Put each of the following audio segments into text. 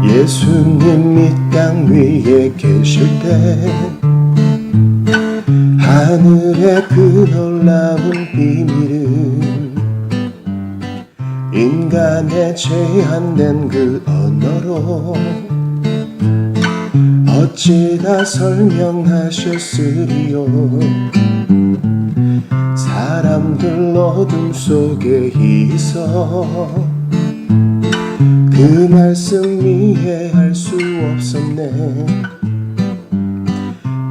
예수님 이 땅 위에 계실 때 하늘의 그 놀라운 비밀은 인간의 제한된 그 언어로 어찌다 설명하셨으리요. 사람들 어둠 속에 있어 그 말씀 이해할 수 없었네.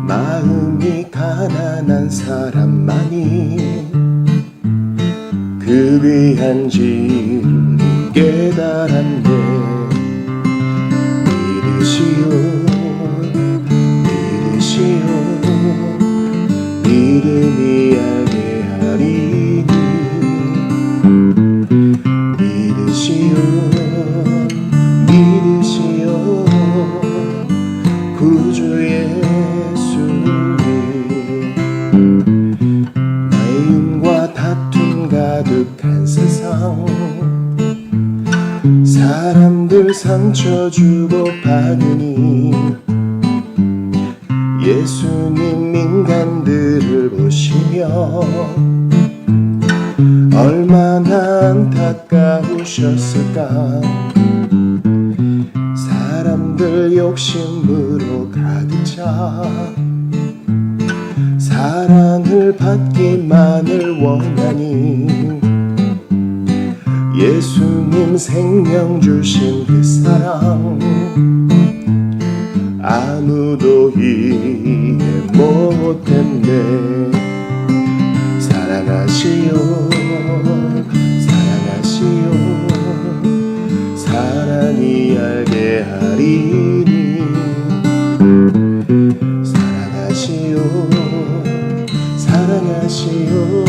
마음이 가난한 사람만이 그 귀한 진리 깨달았네. 믿으시오 믿으시오 믿음이 알게 하리니. 믿으시오 믿으시오 구주 예수님. 마음과 다툼 가득한 세상, 사람들 상처 주고 받으니 예수님 인간들을 보시며 얼마나 안타까우셨을까. 사람들 욕심으로 가득 차 사랑을 받기만을 원하니 예수님 생명 주신 그 사랑 아무도 이해 못했네. 사랑하시오 사랑하시오 사랑이 알게 하리니. 사랑하시오 사랑하시오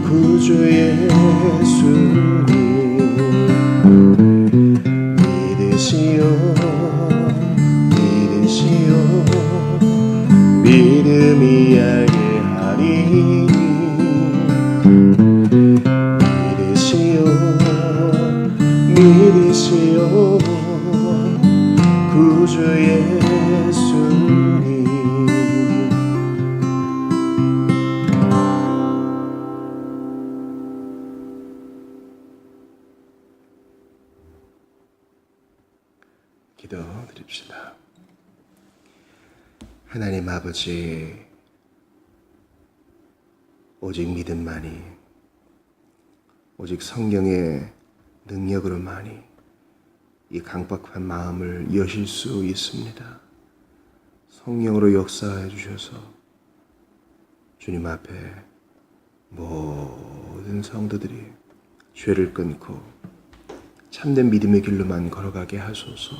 구주 예수님. 믿으시오 믿으시오 믿음이 알게 하리니. 믿으시오 믿으시오 구주 예수님. 기도드립시다. 하나님 아버지, 오직 믿음만이, 오직 성령의 능력으로만이 이 강박한 마음을 여실 수 있습니다. 성령으로 역사해 주셔서 주님 앞에 모든 성도들이 죄를 끊고 참된 믿음의 길로만 걸어가게 하소서.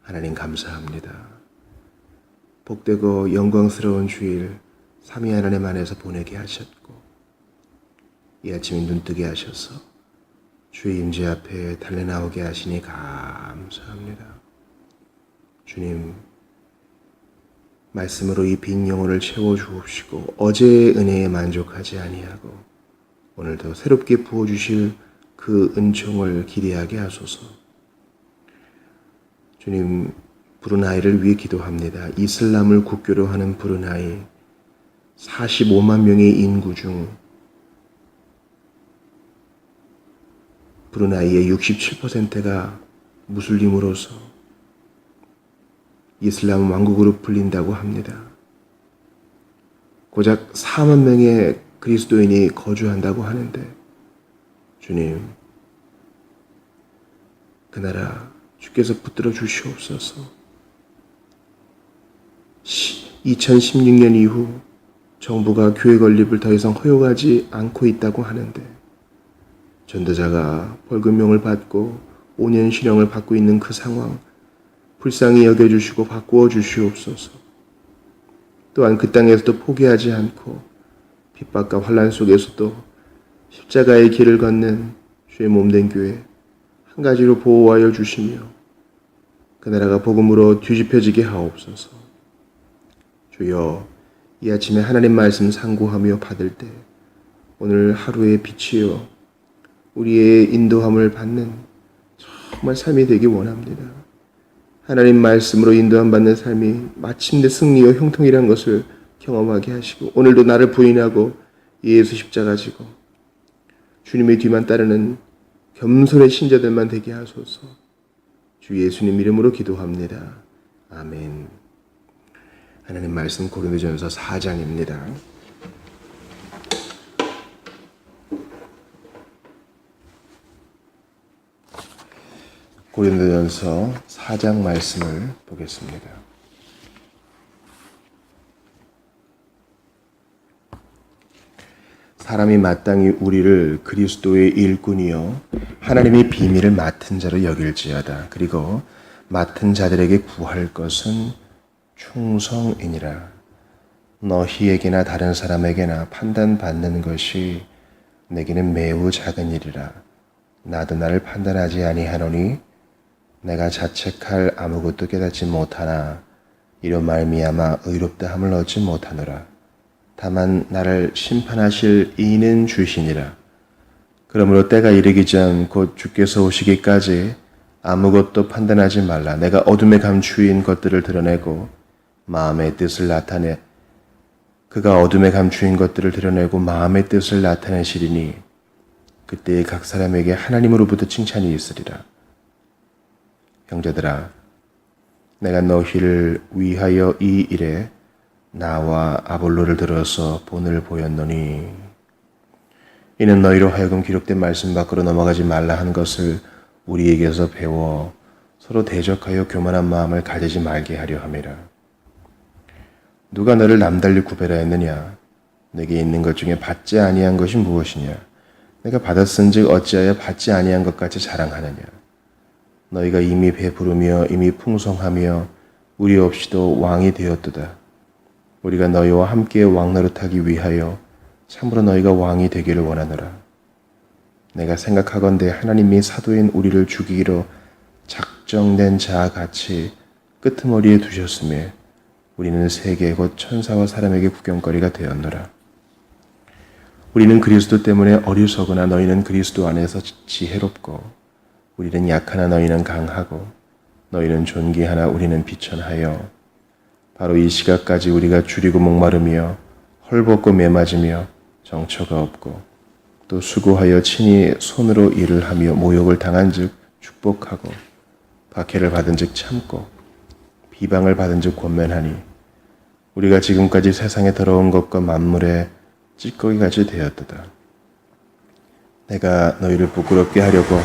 하나님 감사합니다. 복되고 영광스러운 주일 삼위 하나님 안에서 보내게 하셨고 이 아침에 눈뜨게 하셔서 주의 임재 앞에 달려나오게 하시니 감사합니다. 주님, 말씀으로 이 빈 영혼을 채워주옵시고 어제의 은혜에 만족하지 아니하고 오늘도 새롭게 부어주실 그 은총을 기대하게 하소서. 주님, 브루나이를 위해 기도합니다. 이슬람을 국교로 하는 브루나이 45만 명의 인구 중 브루나이의 67%가 무슬림으로서 이슬람 왕국으로 불린다고 합니다. 고작 4만 명의 그리스도인이 거주한다고 하는데 주님, 그 나라 주께서 붙들어 주시옵소서. 2016년 이후 정부가 교회 건립을 더 이상 허용하지 않고 있다고 하는데 전도자가 벌금형을 받고 5년 실형을 받고 있는 그 상황 불쌍히 여겨주시고 바꾸어 주시옵소서. 또한 그 땅에서도 포기하지 않고 핍박과 환난 속에서도 십자가의 길을 걷는 주의 몸된 교회 한 가지로 보호하여 주시며 그 나라가 복음으로 뒤집혀지게 하옵소서. 주여, 이 아침에 하나님 말씀 상고하며 받을 때 오늘 하루의 빛이요 우리의 인도함을 받는 정말 삶이 되기 원합니다. 하나님 말씀으로 인도함 받는 삶이 마침내 승리와 형통이라는 것을 경험하게 하시고 오늘도 나를 부인하고 예수 십자가 지고 주님의 뒤만 따르는 겸손의 신자들만 되게 하소서. 주 예수님 이름으로 기도합니다. 아멘. 하나님 말씀 고린도전서 4장입니다. 고린도전서 4장 말씀을 보겠습니다. 사람이 마땅히 우리를 그리스도의 일꾼이요 하나님의 비밀을 맡은 자로 여길지어다. 그리고 맡은 자들에게 구할 것은 충성이니라. 너희에게나 다른 사람에게나 판단받는 것이 내게는 매우 작은 일이라. 나도 나를 판단하지 아니하노니 내가 자책할 아무것도 깨닫지 못하나 이로 말미암아 의롭다함을 얻지 못하노라. 다만 나를 심판하실 이는 주시니라. 그러므로 때가 이르기 전 곧 주께서 오시기까지 아무것도 판단하지 말라. 내가 어둠에 감추인 것들을 드러내고 마음의 뜻을 나타내 그가 어둠에 감추인 것들을 드러내고 마음의 뜻을 나타내시리니 그때에 각 사람에게 하나님으로부터 칭찬이 있으리라. 형제들아, 내가 너희를 위하여 이 일에 나와 아볼로를 들어서 본을 보였노니 이는 너희로 하여금 기록된 말씀 밖으로 넘어가지 말라 한 것을 우리에게서 배워 서로 대적하여 교만한 마음을 가지지 말게 하려 함이라. 누가 너를 남달리 구별하였느냐? 내게 있는 것 중에 받지 아니한 것이 무엇이냐? 내가 받았은즉 어찌하여 받지 아니한 것 같이 자랑하느냐? 너희가 이미 배부르며 이미 풍성하며 우리 없이도 왕이 되었도다. 우리가 너희와 함께 왕노릇하기 위하여 참으로 너희가 왕이 되기를 원하노라. 내가 생각하건대 하나님이 사도인 우리를 죽이기로 작정된 자 같이 끄트머리에 두셨으며 우리는 세계 곧 천사와 사람에게 구경거리가 되었노라. 우리는 그리스도 때문에 어리석으나 너희는 그리스도 안에서 지혜롭고 우리는 약하나 너희는 강하고 너희는 존귀하나 우리는 비천하여 바로 이 시각까지 우리가 줄이고 목마르며 헐벗고 매맞으며 정처가 없고 또 수고하여 친히 손으로 일을 하며 모욕을 당한 즉 축복하고 박해를 받은 즉 참고 비방을 받은 즉 권면하니 우리가 지금까지 세상에 더러운 것과 만물의 찌꺼기같이 되었도다. 내가 너희를 부끄럽게 하려고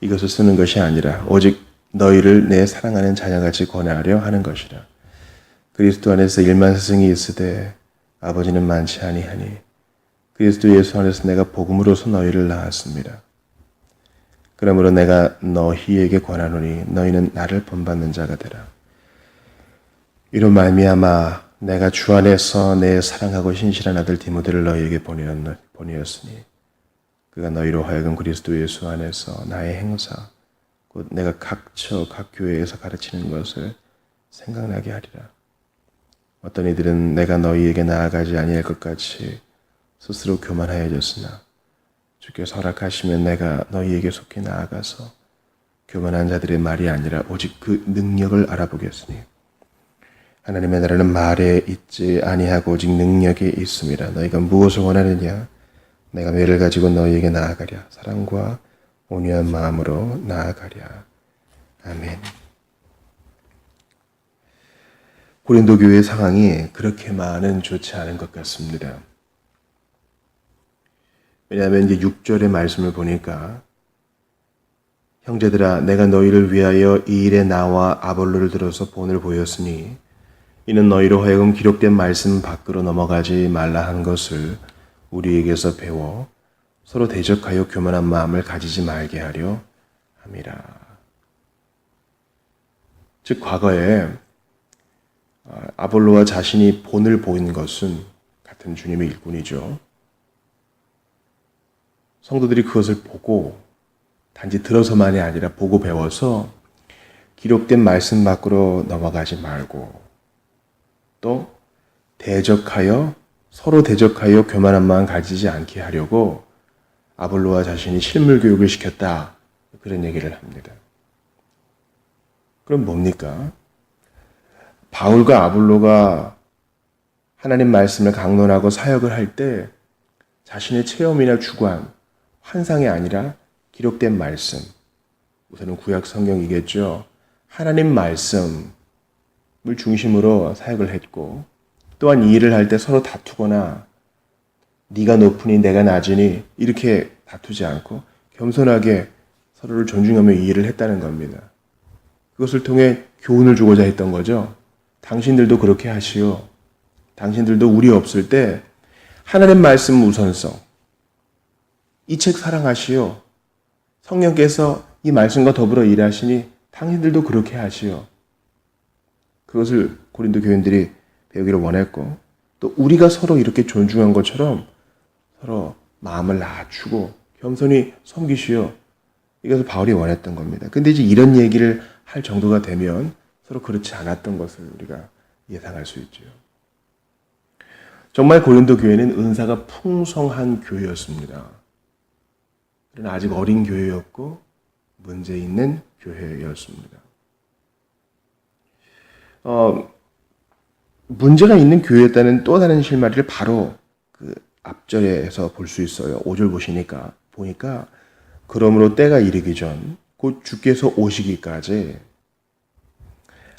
이것을 쓰는 것이 아니라 오직 너희를 내 사랑하는 자녀같이 권하려 하는 것이라. 그리스도 안에서 1만 스승이 있으되 아버지는 많지 아니하니 그리스도 예수 안에서 내가 복음으로서 너희를 낳았습니다. 그러므로 내가 너희에게 권하노니 너희는 나를 본받는 자가 되라. 이로 말미암아 내가 주 안에서 내 사랑하고 신실한 아들 디모데를 너희에게 보내었으니 그가 너희로 하여금 그리스도 예수 안에서 나의 행사 곧 내가 각 교회에서 가르치는 것을 생각나게 하리라. 어떤 이들은 내가 너희에게 나아가지 아니할 것 같이 스스로 교만하여졌으나 주께서 허락하시면 내가 너희에게 속히 나아가서 교만한 자들의 말이 아니라 오직 그 능력을 알아보겠으니 하나님의 나라는 말에 있지 아니하고 오직 능력에 있음이라. 너희가 무엇을 원하느냐? 내가 매를 가지고 너희에게 나아가랴. 사랑과 온유한 마음으로 나아가랴. 아멘. 고린도 교회의 상황이 그렇게만은 좋지 않은 것 같습니다. 왜냐하면 이제 6절의 말씀을 보니까 형제들아 내가 너희를 위하여 이 일에 나와 아볼로를 들어서 본을 보였으니 이는 너희로 하여금 기록된 말씀 밖으로 넘어가지 말라 한 것을 우리에게서 배워 서로 대적하여 교만한 마음을 가지지 말게 하려 함이라. 즉 과거에 아볼로와 자신이 본을 보인 것은 같은 주님의 일꾼이죠. 성도들이 그것을 보고 단지 들어서만이 아니라 보고 배워서 기록된 말씀 밖으로 넘어가지 말고 또 서로 대적하여 교만한 마음 가지지 않게 하려고 아볼로와 자신이 실물 교육을 시켰다. 그런 얘기를 합니다. 그럼 뭡니까? 바울과 아볼로가 하나님 말씀을 강론하고 사역을 할 때 자신의 체험이나 주관, 환상이 아니라 기록된 말씀, 우선은 구약 성경이겠죠. 하나님 말씀을 중심으로 사역을 했고, 또한 이 일을 할 때 서로 다투거나 네가 높으니 내가 낮으니 이렇게 다투지 않고 겸손하게 서로를 존중하며 이 일을 했다는 겁니다. 그것을 통해 교훈을 주고자 했던 거죠. 당신들도 그렇게 하시오. 당신들도 우리 없을 때 하나님 말씀 우선성, 이 책 사랑하시오. 성령께서 이 말씀과 더불어 일하시니 당신들도 그렇게 하시오. 그것을 고린도 교인들이 배우기를 원했고, 또 우리가 서로 이렇게 존중한 것처럼 서로 마음을 낮추고 겸손히 섬기시오. 이것을 바울이 원했던 겁니다. 근데 이제 이런 얘기를 할 정도가 되면 서로 그렇지 않았던 것을 우리가 예상할 수 있죠. 정말 고린도 교회는 은사가 풍성한 교회였습니다. 그러나 아직 어린 교회였고 문제 있는 교회였습니다. 문제가 있는 교회였다는 또 다른 실마리를 바로 그 앞절에서 볼 수 있어요. 5절 보니까 그러므로 때가 이르기 전 곧 주께서 오시기까지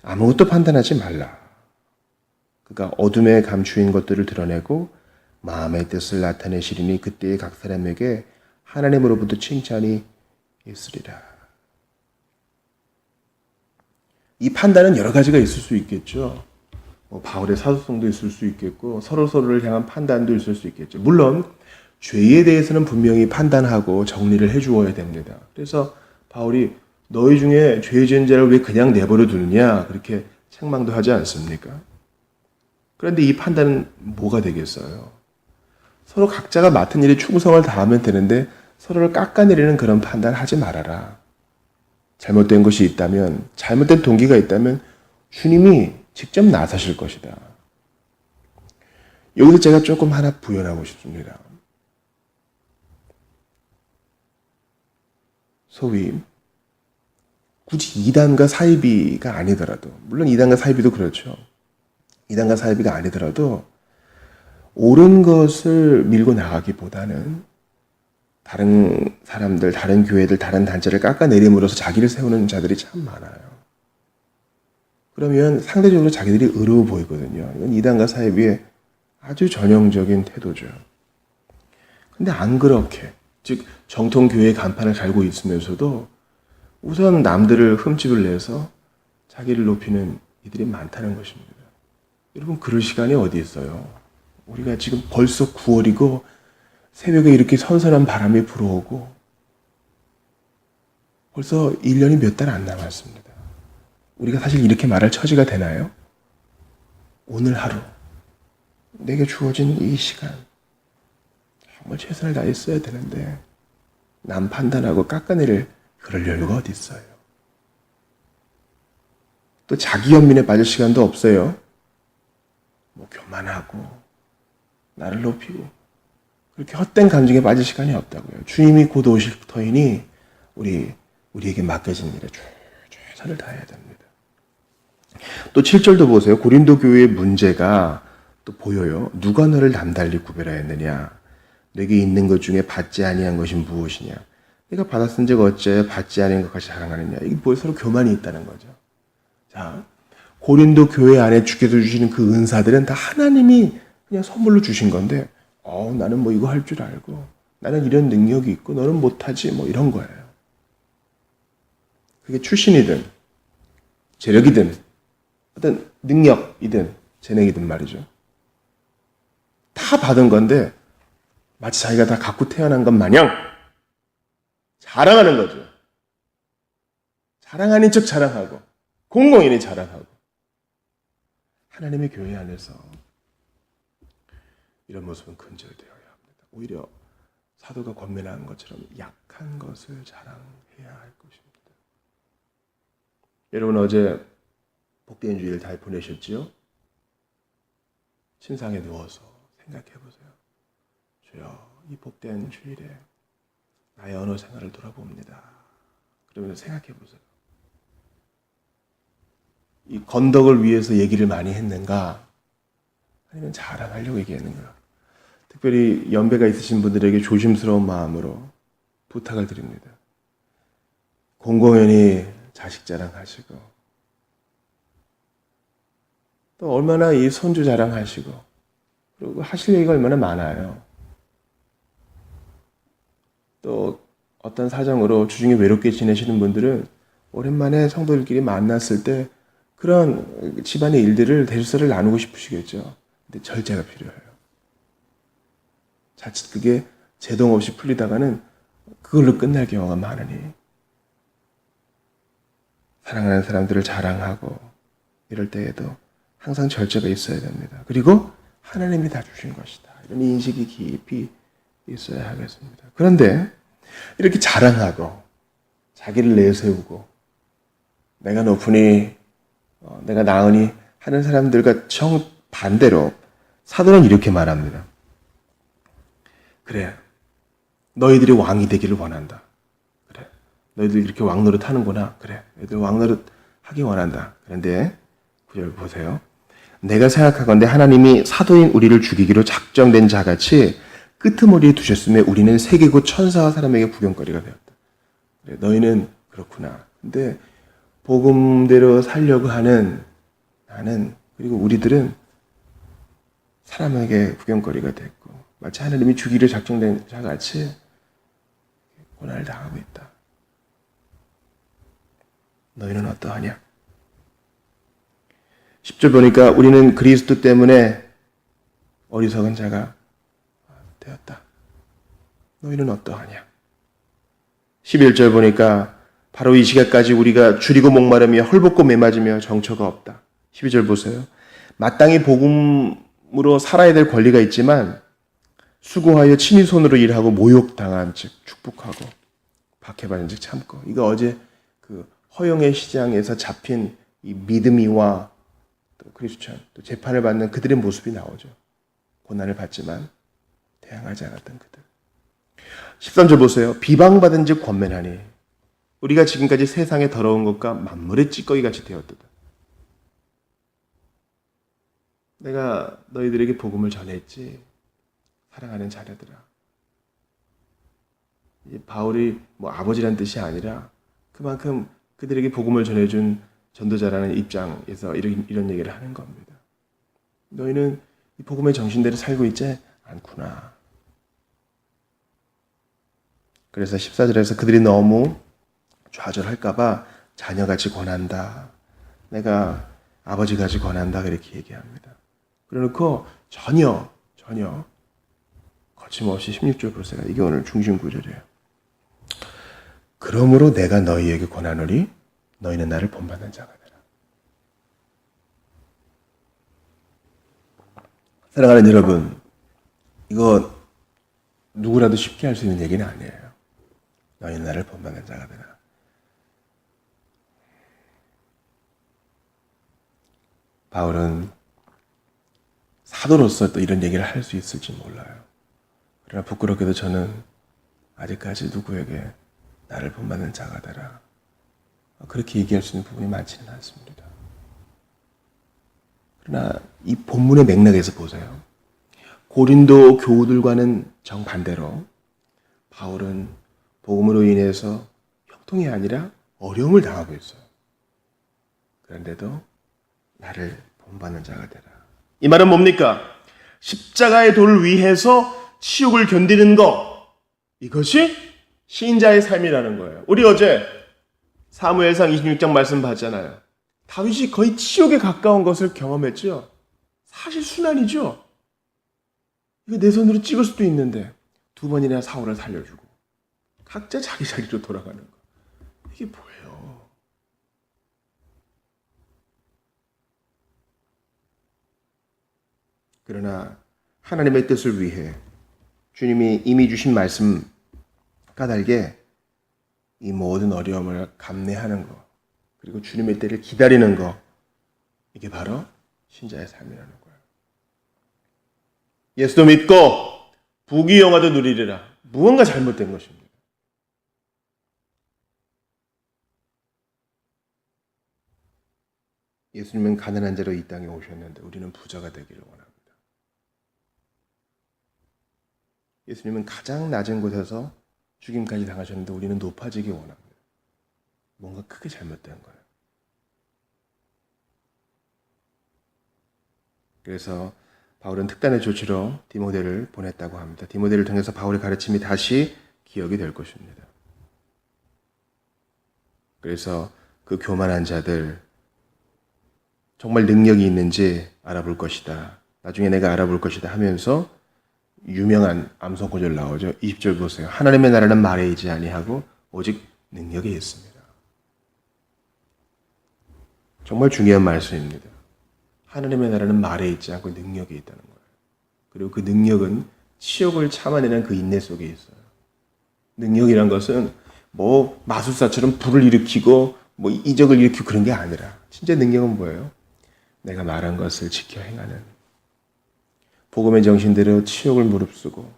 아무것도 판단하지 말라. 그가 어둠에 감추인 것들을 드러내고 마음의 뜻을 나타내시리니 그때에 각 사람에게 하나님으로부터 칭찬이 있으리라. 이 판단은 여러 가지가 있을 수 있겠죠. 바울의 사도성도 있을 수 있겠고 서로를 향한 판단도 있을 수 있겠죠. 물론 죄에 대해서는 분명히 판단하고 정리를 해주어야 됩니다. 그래서 바울이 너희 중에 죄 지은 자를 왜 그냥 내버려 두느냐 그렇게 책망도 하지 않습니까? 그런데 이 판단은 뭐가 되겠어요? 서로 각자가 맡은 일에 충성을 다하면 되는데 서로를 깎아내리는 그런 판단 하지 말아라. 잘못된 것이 있다면, 잘못된 동기가 있다면 주님이 직접 나서실 것이다. 여기서 제가 조금 하나 부연하고 싶습니다. 소위 굳이 이단과 사이비가 아니더라도, 물론 이단과 사이비도 그렇죠. 이단과 사이비가 아니더라도 옳은 것을 밀고 나가기보다는 다른 사람들, 다른 교회들, 다른 단체를 깎아내림으로써 자기를 세우는 자들이 참 많아요. 그러면 상대적으로 자기들이 의로워 보이거든요. 이건 이단과 사이비의 아주 전형적인 태도죠. 근데 안 그렇게, 즉 정통 교회의 간판을 갈고 있으면서도 우선 남들을 흠집을 내서 자기를 높이는 이들이 많다는 것입니다. 여러분, 그럴 시간이 어디 있어요? 우리가 지금 벌써 9월이고 새벽에 이렇게 선선한 바람이 불어오고 벌써 1년이 몇 달 안 남았습니다. 우리가 사실 이렇게 말할 처지가 되나요? 오늘 하루 내게 주어진 이 시간 정말 최선을 다했어야 되는데 남 판단하고 깎아내릴 그럴 여유가 어디 있어요? 또 자기 연민에 빠질 시간도 없어요. 교만하고 나를 높이고 그렇게 헛된 감정에 빠질 시간이 없다고요. 주님이 곧 오실 터이니 우리에게 맡겨진 일에 최선을 다해야 됩니다. 또 7절도 보세요. 고린도 교회의 문제가 또 보여요. 누가 너를 남달리 구별하였느냐? 내게 있는 것 중에 받지 아니한 것이 무엇이냐? 내가 받았은 적 어째 받지 아니한 것까지 자랑하느냐? 이게 서로 교만이 있다는 거죠. 자, 고린도 교회 안에 주께서 주시는 그 은사들은 다 하나님이 그냥 선물로 주신 건데 나는 이거 할 줄 알고 나는 이런 능력이 있고 너는 못하지 이런 거예요. 그게 출신이든 재력이든 어떤 능력이든 재능이든 말이죠. 다 받은 건데 마치 자기가 다 갖고 태어난 것 마냥 자랑하는 거죠. 자랑 아닌 척 자랑하고 공공연히 자랑하고 하나님의 교회 안에서 이런 모습은 근절되어야 합니다. 오히려 사도가 권면한 것처럼 약한 것을 자랑해야 할 것입니다. 여러분 어제 복된 주일 잘 보내셨지요? 침상에 누워서 생각해 보세요. 주여, 이 복된 주일에 나의 언어 생활을 돌아봅니다. 그러면서 생각해 보세요. 이 건덕을 위해서 얘기를 많이 했는가? 아니면 자랑하려고 얘기했는가? 특별히 연배가 있으신 분들에게 조심스러운 마음으로 부탁을 드립니다. 공공연히 자식 자랑하시고 또 얼마나 이 손주 자랑하시고 그리고 하실 얘기가 얼마나 많아요. 또 어떤 사정으로 주중에 외롭게 지내시는 분들은 오랜만에 성도들끼리 만났을 때 그런 집안의 일들을 대소사를 나누고 싶으시겠죠. 근데 절제가 필요해요. 자칫 그게 제동 없이 풀리다가는 그걸로 끝날 경우가 많으니 사랑하는 사람들을 자랑하고 이럴 때에도 항상 절제가 있어야 됩니다. 그리고 하나님이 다 주신 것이다. 이런 인식이 깊이 있어야 하겠습니다. 그런데 이렇게 자랑하고 자기를 내세우고 내가 높으니 내가 나으니 하는 사람들과 정반대로 사도는 이렇게 말합니다. 그래, 너희들이 왕이 되기를 원한다. 그래, 너희들 이렇게 왕노릇 하는구나. 그래, 너희들 왕노릇 하기 원한다. 그런데 9절 보세요. 내가 생각하건대 하나님이 사도인 우리를 죽이기로 작정된 자같이 끄트머리에 두셨으며 우리는 세계고 천사와 사람에게 구경거리가 되었다. 그래, 너희는 그렇구나. 근데 복음대로 살려고 하는 나는 그리고 우리들은 사람에게 구경거리가 됐고 마치 하나님이 죽이기로 작정된 자같이 고난을 당하고 있다. 너희는 어떠하냐? 10절 보니까 우리는 그리스도 때문에 어리석은 자가 되었다. 너희는 어떠하냐? 11절 보니까 바로 이 시각까지 우리가 줄이고 목마르며 헐벗고 매맞으며 정처가 없다. 12절 보세요. 마땅히 복음으로 살아야 될 권리가 있지만 수고하여 친히 손으로 일하고 모욕당한 즉 축복하고 박해받은 즉 참고. 이거 어제 그 허영의 시장에서 잡힌 이 믿음이와 또 크리스천 또 재판을 받는 그들의 모습이 나오죠. 고난을 받지만 대항하지 않았던 그들. 13절 보세요. 비방받은 즉 권면하니 우리가 지금까지 세상에 더러운 것과 만물의 찌꺼기같이 되었도다. 내가 너희들에게 복음을 전했지. 사랑하는 자녀들아. 바울이 뭐 아버지란 뜻이 아니라 그만큼 그들에게 복음을 전해준 전도자라는 입장에서 이런 얘기를 하는 겁니다. 너희는 이 복음의 정신대로 살고 있지 않구나. 그래서 14절에서 그들이 너무 좌절할까봐 자녀같이 권한다. 내가 아버지같이 권한다. 그렇게 얘기합니다. 그래놓고 전혀 거침없이 16절 보세요. 이게 오늘 중심 구절이에요. 그러므로 내가 너희에게 권하노니 너희는 나를 본받는 자가 되라. 사랑하는 여러분, 이거 누구라도 쉽게 할 수 있는 얘기는 아니에요. 너희는 나를 본받는 자가 되라. 바울은 사도로서 또 이런 얘기를 할 수 있을지 몰라요. 그러나 부끄럽게도 저는 아직까지 누구에게 나를 본받는 자가 되라. 그렇게 얘기할 수 있는 부분이 많지는 않습니다. 그러나 이 본문의 맥락에서 보세요. 고린도 교우들과는 정반대로 바울은 복음으로 인해서 형통이 아니라 어려움을 당하고 있어요. 그런데도 나를 본받는 자가 되라. 이 말은 뭡니까? 십자가의 도를 위해서 치욕을 견디는 것, 이것이 신자의 삶이라는 거예요. 우리 어제 사무엘상 26장 말씀 봤잖아요. 다윗이 거의 치욕에 가까운 것을 경험했죠. 사실 순환이죠. 이거 내 손으로 찍을 수도 있는데 2번이나 사울을 살려주고 각자 자기 자리로 돌아가는 거. 이게 뭐예요? 그러나 하나님의 뜻을 위해 주님이 이미 주신 말씀 까닭에 이 모든 어려움을 감내하는 것, 그리고 주님의 때를 기다리는 것, 이게 바로 신자의 삶이라는 거예요. 예수도 믿고 부귀영화도 누리리라. 무언가 잘못된 것입니다. 예수님은 가난한 자로 이 땅에 오셨는데 우리는 부자가 되기를 원합니다. 예수님은 가장 낮은 곳에서 죽임까지 당하셨는데 우리는 높아지기 원합니다. 뭔가 크게 잘못된 거예요. 그래서 바울은 특단의 조치로 디모데를 보냈다고 합니다. 디모데를 통해서 바울의 가르침이 다시 기억이 될 것입니다. 그래서 그 교만한 자들 정말 능력이 있는지 알아볼 것이다. 나중에 내가 알아볼 것이다 하면서 유명한 암송 구절 나오죠. 20절 보세요. 하나님의 나라는 말에 있지 아니하고 오직 능력에 있습니다. 정말 중요한 말씀입니다. 하나님의 나라는 말에 있지 않고 능력에 있다는 거예요. 그리고 그 능력은 치욕을 참아내는 그 인내 속에 있어요. 능력이란 것은 뭐 마술사처럼 불을 일으키고 뭐 이적을 일으키고 그런 게 아니라 진짜 능력은 뭐예요? 내가 말한 것을 지켜 행하는 복음의 정신대로 치욕을 무릅쓰고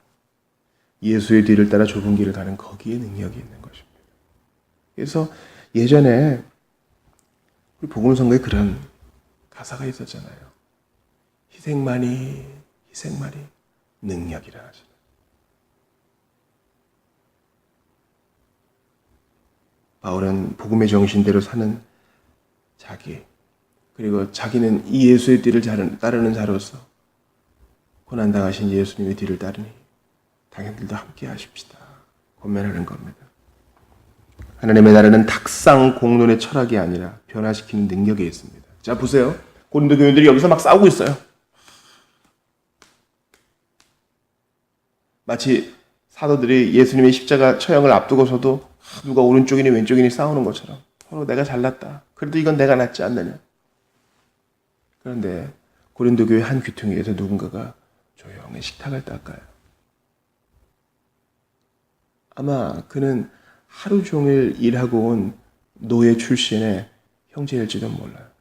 예수의 뒤를 따라 좁은 길을 가는 거기에 능력이 있는 것입니다. 그래서 예전에 우리 복음성가에 그런 가사가 있었잖아요. 희생만이 능력이라 하시네. 바울은 복음의 정신대로 사는 자기, 그리고 자기는 이 예수의 뒤를 따르는 자로서 고난당하신 예수님의 뒤를 따르니 당신들도 함께 하십시다. 권면하는 겁니다. 하나님의 나라는 탁상 공론의 철학이 아니라 변화시키는 능력에 있습니다. 자, 보세요. 고린도 교인들이 여기서 막 싸우고 있어요. 마치 사도들이 예수님의 십자가 처형을 앞두고서도 누가 오른쪽이니 왼쪽이니 싸우는 것처럼 서로 내가 잘났다. 그래도 이건 내가 낫지 않느냐. 그런데 고린도 교회 한 귀퉁이에서 누군가가 조용히 식탁을 닦아요. 아마 그는 하루 종일 일하고 온 노예 출신의 형제일지도 몰라요.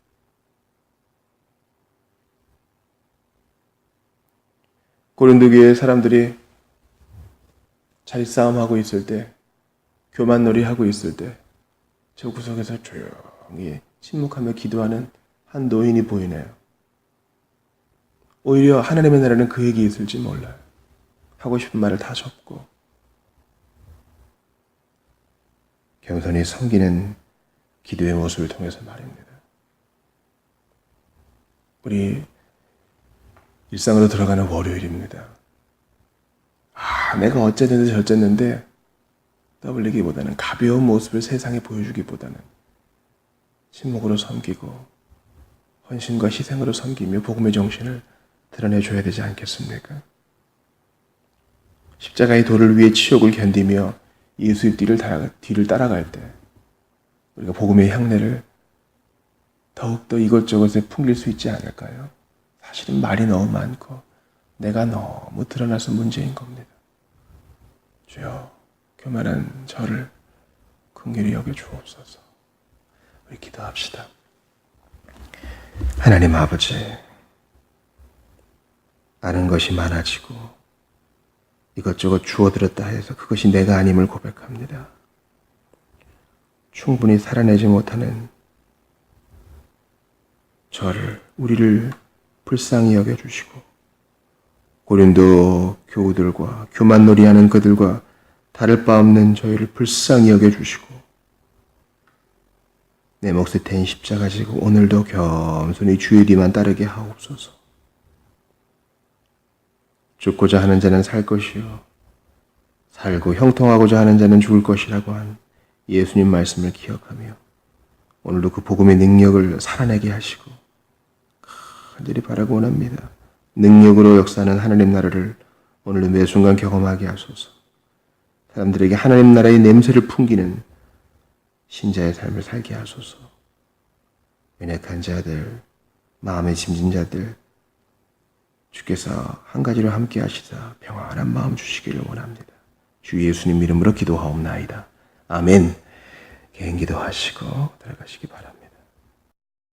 고린도 교회 사람들이 자리싸움하고 있을 때, 교만놀이 하고 있을 때 저 구석에서 조용히 침묵하며 기도하는 한 노인이 보이네요. 오히려 하나님의 나라는 그에게 있을지 몰라요. 하고 싶은 말을 다 접고 겸손히 섬기는 기도의 모습을 통해서 말입니다. 우리 일상으로 들어가는 월요일입니다. 내가 어쨌는데 저쨌는데 떠벌리기보다는 가벼운 모습을 세상에 보여주기보다는 침묵으로 섬기고 헌신과 희생으로 섬기며 복음의 정신을 드러내줘야 되지 않겠습니까? 십자가의 도를 위해 치욕을 견디며 예수의 뒤를 따라갈 때 우리가 복음의 향내를 더욱더 이것저것에 풍길 수 있지 않을까요? 사실은 말이 너무 많고 내가 너무 드러나서 문제인 겁니다. 주여, 교만한 저를 긍휼히 여겨 주옵소서. 우리 기도합시다. 하나님 아버지, 아는 것이 많아지고 이것저것 주워들었다 해서 그것이 내가 아님을 고백합니다. 충분히 살아내지 못하는 우리를 불쌍히 여겨주시고 고린도 교우들과 교만놀이하는 그들과 다를 바 없는 저희를 불쌍히 여겨주시고 내 몫에 텐 십자가 지고 오늘도 겸손히 주의 뒤만 따르게 하옵소서. 죽고자 하는 자는 살 것이요 살고 형통하고자 하는 자는 죽을 것이라고 한 예수님 말씀을 기억하며 오늘도 그 복음의 능력을 살아내게 하시고 간절히 바라고 원합니다. 능력으로 역사하는 하나님 나라를 오늘도 매 순간 경험하게 하소서. 사람들에게 하나님 나라의 냄새를 풍기는 신자의 삶을 살게 하소서. 연약한 자들, 마음에 짐진 자들, 주께서 한 가지로 함께 하시다 평안한 마음 주시기를 원합니다. 주 예수님 이름으로 기도하옵나이다. 아멘. 개인 기도하시고 들어가시기 바랍니다.